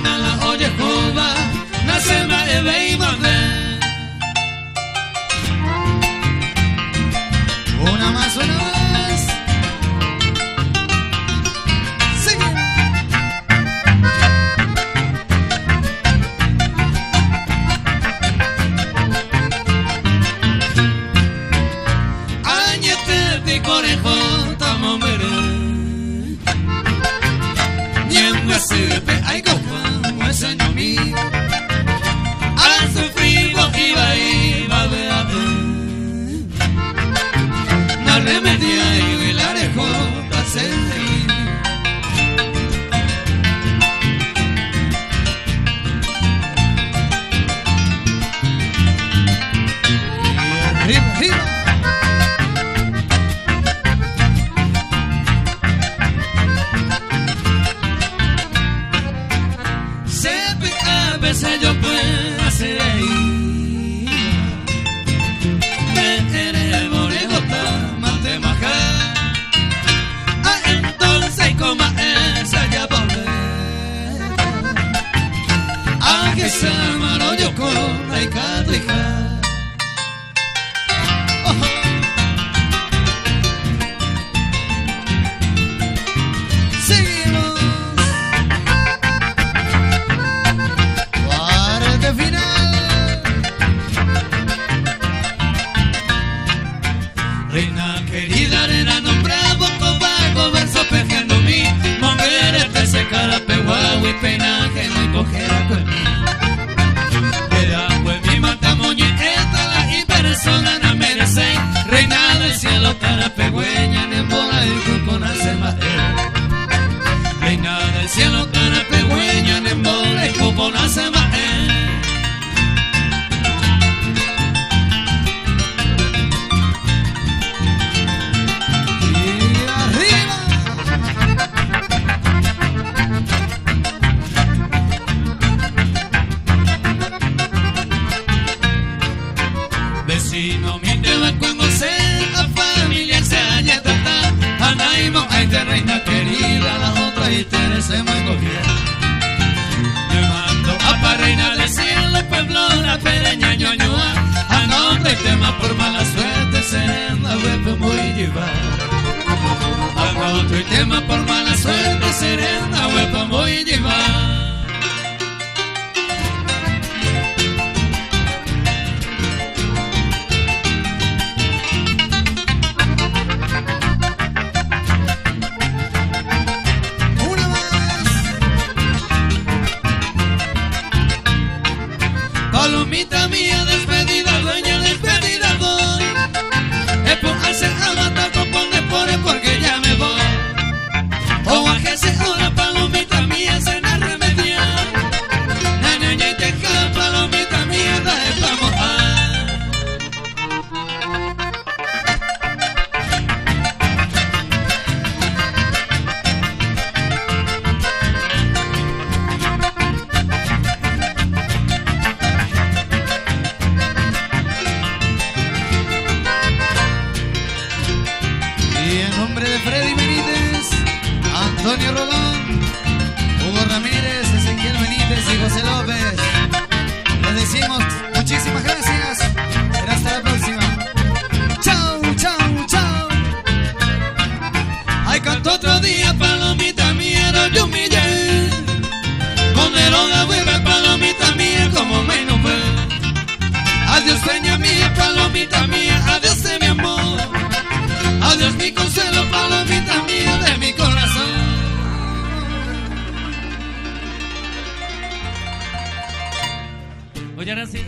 la oye Cuba, nace Marebe y Mande. Una más, una más. Sigue. Añete de conejo, tamo mere. Niemwe sepe, ay coca, muese no mi. Al sufrido iba beate. No remedia y la dejó pasar. Arriba, arriba. Sepe a veces yo puedo hacer ahí. Me eres moregota, mate maja. Ah, entonces coma esa ya volver. A que se amaro yo con la catrija. Seguimos. Parte final. Reina querida, arena nombrado con vago verso pejando mi. Monguere te secara pehuagua y pena que no cogerá con mí. Era pues mi mata moñeta la y persona no merecen. Reina del cielo cara pegüeña en embola el cuco nace madera. Reina del cielo cara pegüeña en embola el cuco nace madera. Y arriba. Vecino, mi tema cuando sea familia se haya tratado. Anaimo, ay te reina querida, la otra y te se me gobierna. Me mando a pa' reina del cielo, pueblo, la pereña ñoñoa. Anoto y tema por mala suerte, serena, huevo muy llevar. Anoto y tema por mala suerte, serena, huevo muy llevar. Una más. Palomita mía, despedida, dueña, despedida voy. Empujarse a matar, compone porque ya me voy. O a que se una palomita mía, se na remedia. Na ña y te ca, palomita mía, da pa' mojar. Y en nombre de Freddy Benítez, Antonio Rolón, Hugo Ramírez, Ezequiel Benítez y José López, les decimos muchísimas gracias. Será hasta la próxima. Chau, chau, chau. Ay, canto otro día, palomita mía, no yo humillé. Con el hoga vuelve, palomita mía, como menos ve. Adiós, peña mía, palomita mía, adiós de mi amor. Adiós, mi consuelo, palomita mía, de mi corazón. Oye, ahora sí.